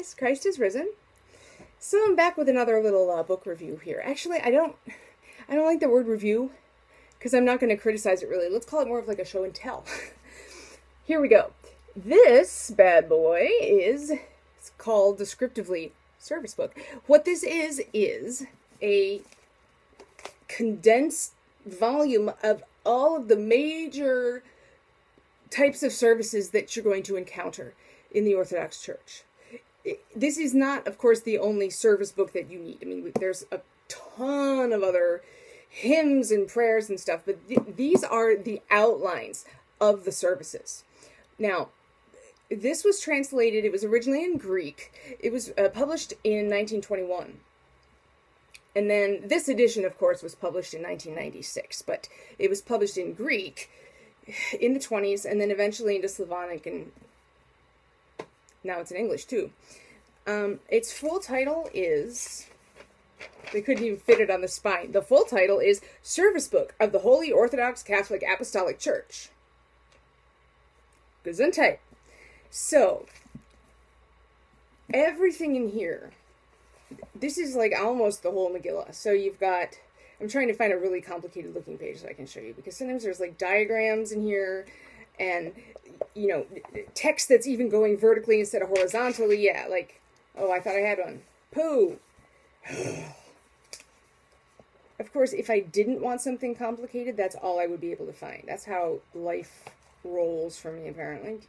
guys, Christ is risen. So I'm back with another little book review here. Actually, I don't like the word review because I'm not going to criticize it really. Let's call it more of like a show and tell. Here we go. This bad boy it's called descriptively Service Book. What this is a condensed volume of all of the major types of services that you're going to encounter in the Orthodox Church. This is not, of course, the only service book that you need. I mean, there's a ton of other hymns and prayers and stuff, but these are the outlines of the services. Now, this was translated, it was originally in Greek. It was published in 1921. And then this edition, of course, was published in 1996, but it was published in Greek in the 20s, and then eventually into Slavonic, and now it's in English, too. Its full title is, they couldn't even fit it on the spine. The full title is Service Book of the Holy Orthodox-Catholic Apostolic Church. Gesundheit. So, everything in here, this is like almost the whole Megillah. So you've got, I'm trying to find a really complicated looking page so I can show you, because sometimes there's like diagrams in here, and, you know, text that's even going vertically instead of horizontally. Yeah, like, oh, I thought I had one. Pooh. Of course, if I didn't want something complicated, that's all I would be able to find. That's how life rolls for me, apparently.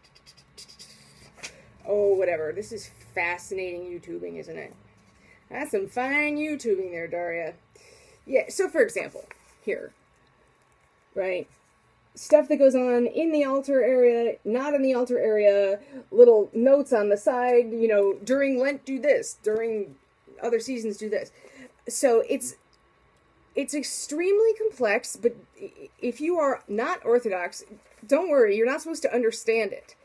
Oh, whatever. This is fascinating YouTubing, isn't it? That's some fine YouTubing there, Daria. Yeah, so for example, here, right? Stuff that goes on in the altar area, not in the altar area, little notes on the side, you know, during Lent do this, during other seasons do this. So it's extremely complex, but if you are not Orthodox, don't worry, you're not supposed to understand it.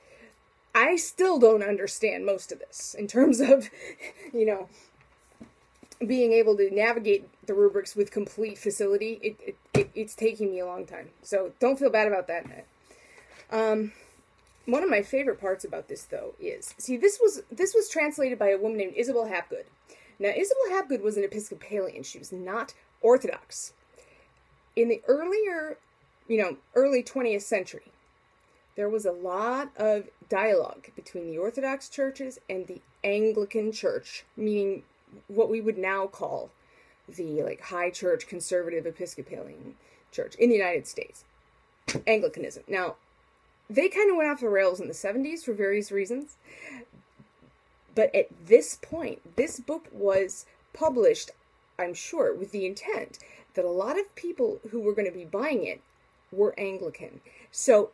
I still don't understand most of this in terms of, you know, being able to navigate the rubrics with complete facility. It's taking me a long time. So don't feel bad about that. One of my favorite parts about this, though, is, see, this was translated by a woman named Isabel Hapgood. Now, Isabel Hapgood was an Episcopalian. She was not Orthodox. In the earlier, you know, early 20th century, there was a lot of dialogue between the Orthodox churches and the Anglican Church, meaning what we would now call the like high church conservative Episcopalian church in the United States, Anglicanism. Now, they kind of went off the rails in the 70s for various reasons, but at this point, this book was published, I'm sure, with the intent that a lot of people who were going to be buying it were Anglican. So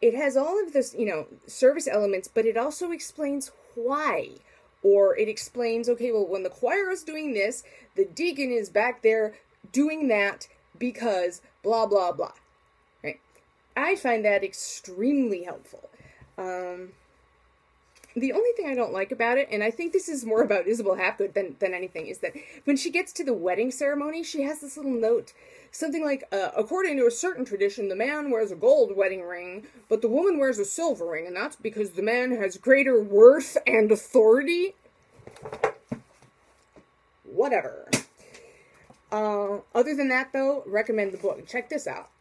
it has all of this, you know, service elements, but it also explains why. Or it explains, okay, well, when the choir is doing this, the deacon is back there doing that because blah, blah, blah. Right? I find that extremely helpful. The only thing I don't like about it, and I think this is more about Isabel Hapgood than anything, is that when she gets to the wedding ceremony, she has this little note, something like, according to a certain tradition, the man wears a gold wedding ring, but the woman wears a silver ring, and that's because the man has greater worth and authority. Whatever. Other than that, though, recommend the book. Check this out.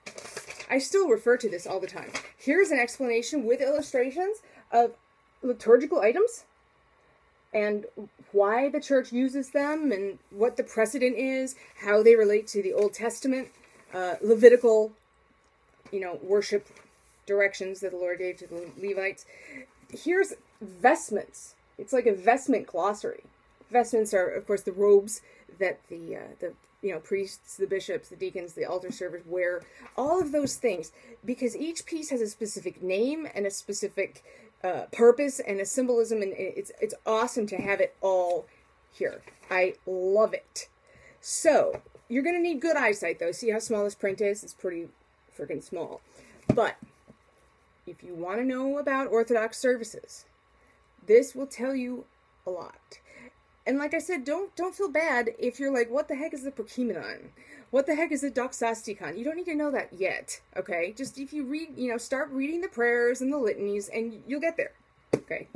I still refer to this all the time. Here's an explanation with illustrations of liturgical items and why the church uses them and what the precedent is, how they relate to the Old Testament, Levitical, you know, worship directions that the Lord gave to the Levites. Here's vestments. It's like a vestment glossary. Vestments are, of course, the robes that the you know, priests, the bishops, the deacons, the altar servers wear. All of those things, because each piece has a specific name and a specific purpose and a symbolism, and it's awesome to have it all here. I love it. So you're gonna need good eyesight, though. See how small this print is? It's pretty freaking small. But if you want to know about Orthodox services, this will tell you a lot. And like I said, don't feel bad if you're like, what the heck is the Prokeimenon? What the heck is the Doxas Tikhon? You don't need to know that yet, okay? Just if you read, you know, start reading the prayers and the litanies, and you'll get there, okay?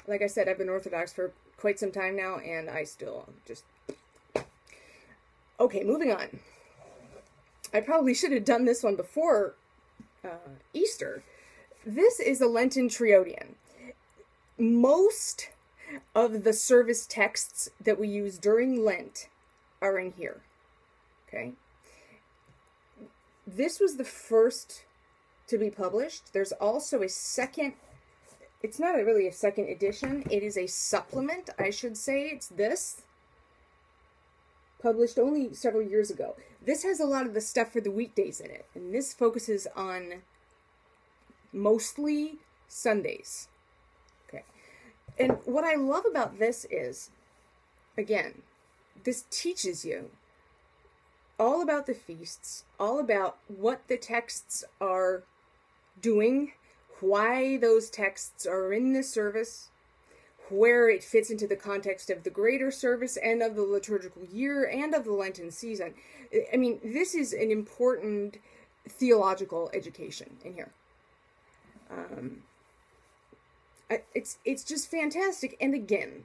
Like I said, I've been Orthodox for quite some time now, and I still just... Okay, moving on. I probably should have done this one before Easter. This is a Lenten Triodion. Most of the service texts that we use during Lent are in here. Okay? This was the first to be published. There's also a second... It's not really a second edition. It is a supplement, I should say. It's this. Published only several years ago. This has a lot of the stuff for the weekdays in it. And this focuses on mostly Sundays. Okay. And what I love about this is, again, this teaches you all about the feasts, all about what the texts are doing, why those texts are in the service, where it fits into the context of the greater service and of the liturgical year and of the Lenten season. I mean, this is an important theological education in here. It's just fantastic. And again,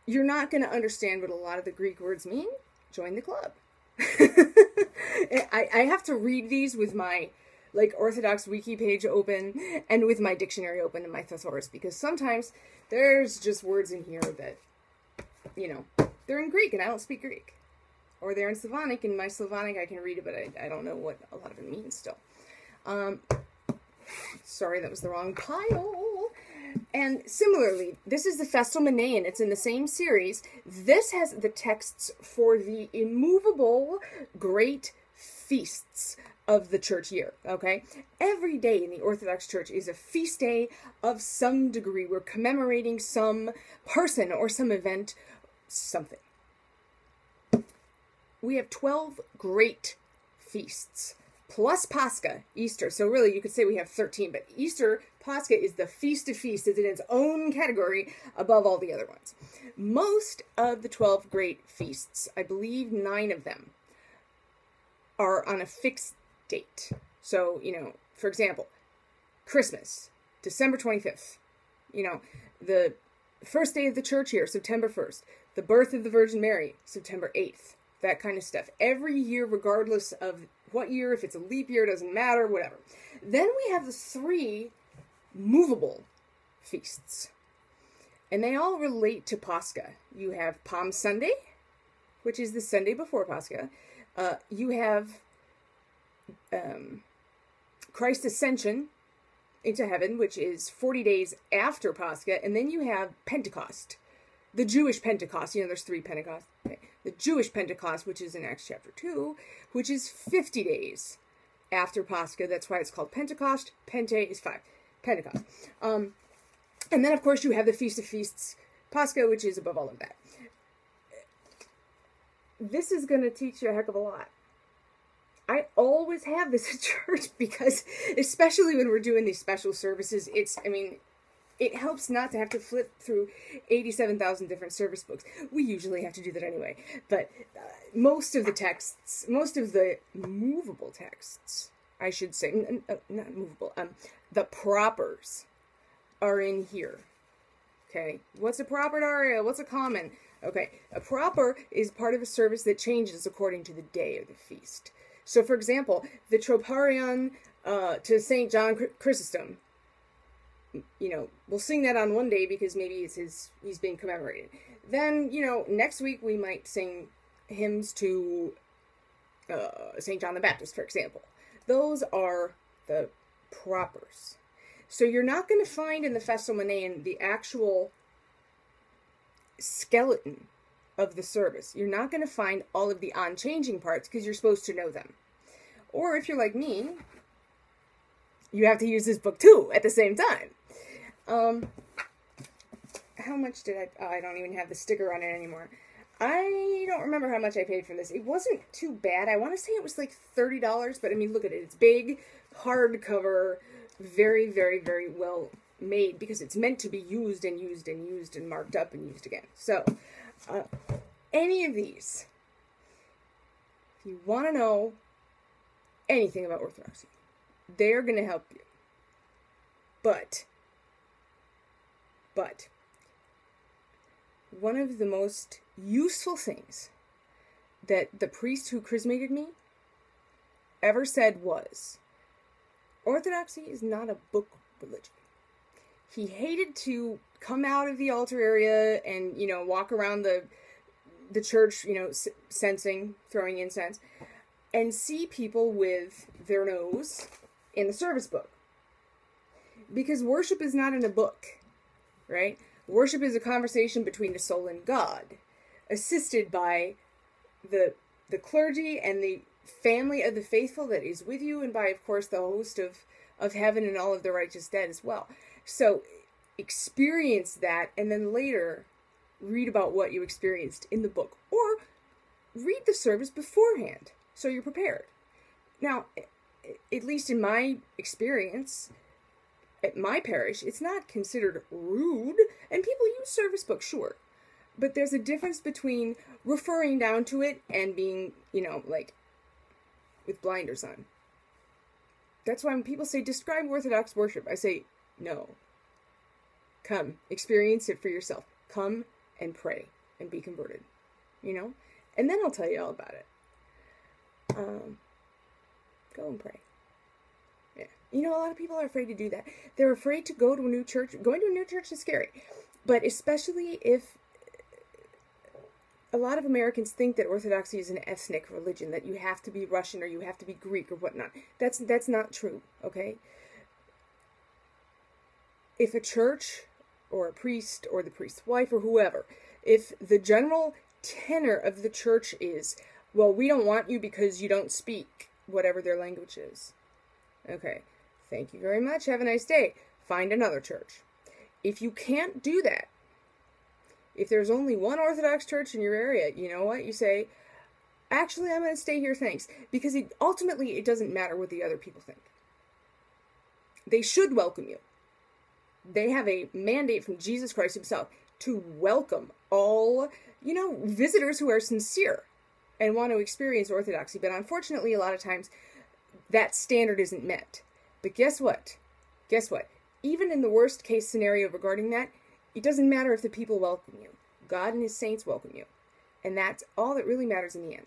you're not going to understand what a lot of the Greek words mean. Join the club. I have to read these with my Orthodox wiki page open and with my dictionary open in my thesaurus, because sometimes there's just words in here that, they're in Greek and I don't speak Greek. Or they're in Slavonic, and my Slavonic I can read it, but I don't know what a lot of it means still. Sorry, that was the wrong pile. And similarly, this is the Festal Menaion. It's in the same series. This has the texts for the immovable great feasts of the church year, okay? Every day in the Orthodox Church is a feast day of some degree. We're commemorating some person or some event, something. We have 12 great feasts, plus Pascha, Easter. So really, you could say we have 13, but Easter, Pascha is the feast of feasts. It's in its own category above all the other ones. Most of the 12 great feasts, I believe 9 of them, are on a fixed date. So, for example, Christmas, December 25th. The first day of the church year, September 1st. The birth of the Virgin Mary, September 8th. That kind of stuff. Every year, regardless of what year, if it's a leap year, doesn't matter, whatever. Then we have the 3 movable feasts. And they all relate to Pascha. You have Palm Sunday, which is the Sunday before Pascha. You have Christ's Ascension into heaven, which is 40 days after Pascha. And then you have Pentecost. The Jewish Pentecost. There's 3 Pentecosts. Okay. The Jewish Pentecost, which is in Acts chapter 2, which is 50 days after Pascha. That's why it's called Pentecost. Pente is 5. Pentecost. And then, of course, you have the Feast of Feasts, Pascha, which is above all of that. This is going to teach you a heck of a lot. I always have this at church because, especially when we're doing these special services, it helps not to have to flip through 87,000 different service books. We usually have to do that anyway. But most of the texts, most of the movable texts, I should say, not movable, the propers are in here. Okay, what's a proper aria? What's a common? Okay, a proper is part of a service that changes according to the day of the feast. So, for example, the Troparion to St. John Chrysostom, we'll sing that on one day because maybe he's being commemorated. Then, next week we might sing hymns to St. John the Baptist, for example. Those are the propers. So you're not going to find in the Festal Menaion the actual skeleton of the service. You're not going to find all of the on-changing parts because you're supposed to know them. Or if you're like me, you have to use this book too at the same time. How much did I don't even have the sticker on it anymore. I don't remember how much I paid for this. It wasn't too bad. I want to say it was like $30, but look at it. It's big, hardcover, very, very, very well made because it's meant to be used and used and used and marked up and used again. So, any of these, if you want to know anything about Orthodoxy, they're going to help you. But But one of the most useful things that the priest who chrismated me ever said was, Orthodoxy is not a book religion. He hated to come out of the altar area and, you know, walk around the church, you know, censing, throwing incense, and see people with their nose in the service book. Because worship is not in a book, right? Worship is a conversation between the soul and God, assisted by the clergy and the family of the faithful that is with you, and by, of course, the host of heaven and all of the righteous dead as well. So experience that, and then later read about what you experienced in the book, or read the service beforehand so you're prepared. Now, at least in my experience, at my parish, it's not considered rude, and people use service books, sure. But there's a difference between referring down to it and being, you know, like, with blinders on. That's why when people say, describe Orthodox worship, I say, no. Come, experience it for yourself. Come and pray and be converted, you know? And then I'll tell you all about it. Go and pray. Yeah. You know, a lot of people are afraid to do that. They're afraid to go to a new church. Going to a new church is scary. But especially if a lot of Americans think that Orthodoxy is an ethnic religion, that you have to be Russian or you have to be Greek or whatnot. That's not true, okay? If a church or a priest or the priest's wife or whoever, if the general tenor of the church is, well, we don't want you because you don't speak whatever their language is. Okay, thank you very much. Have a nice day. Find another church. If you can't do that, if there's only one Orthodox church in your area, you know what? You say, actually, I'm going to stay here, thanks. Because ultimately, it doesn't matter what the other people think. They should welcome you. They have a mandate from Jesus Christ himself to welcome all, you know, visitors who are sincere and want to experience Orthodoxy. But unfortunately, a lot of times, that standard isn't met. But guess what? Guess what? Even in the worst case scenario regarding that, it doesn't matter if the people welcome you. God and his saints welcome you. And that's all that really matters in the end.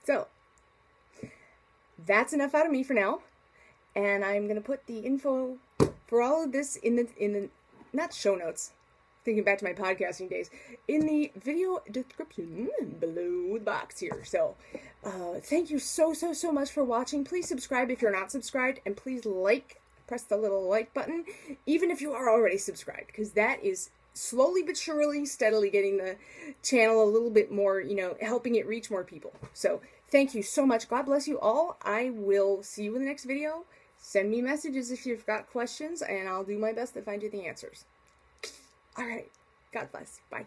So, that's enough out of me for now. And I'm going to put the info for all of this in the not show notes, thinking back to my podcasting days, in the video description below the box here. So, thank you so much for watching. Please subscribe if you're not subscribed, and please press the little like button, even if you are already subscribed, because that is slowly but surely, steadily getting the channel a little bit more, you know, helping it reach more people. So, thank you so much. God bless you all. I will see you in the next video. Send me messages if you've got questions, and I'll do my best to find you the answers. All right. God bless. Bye.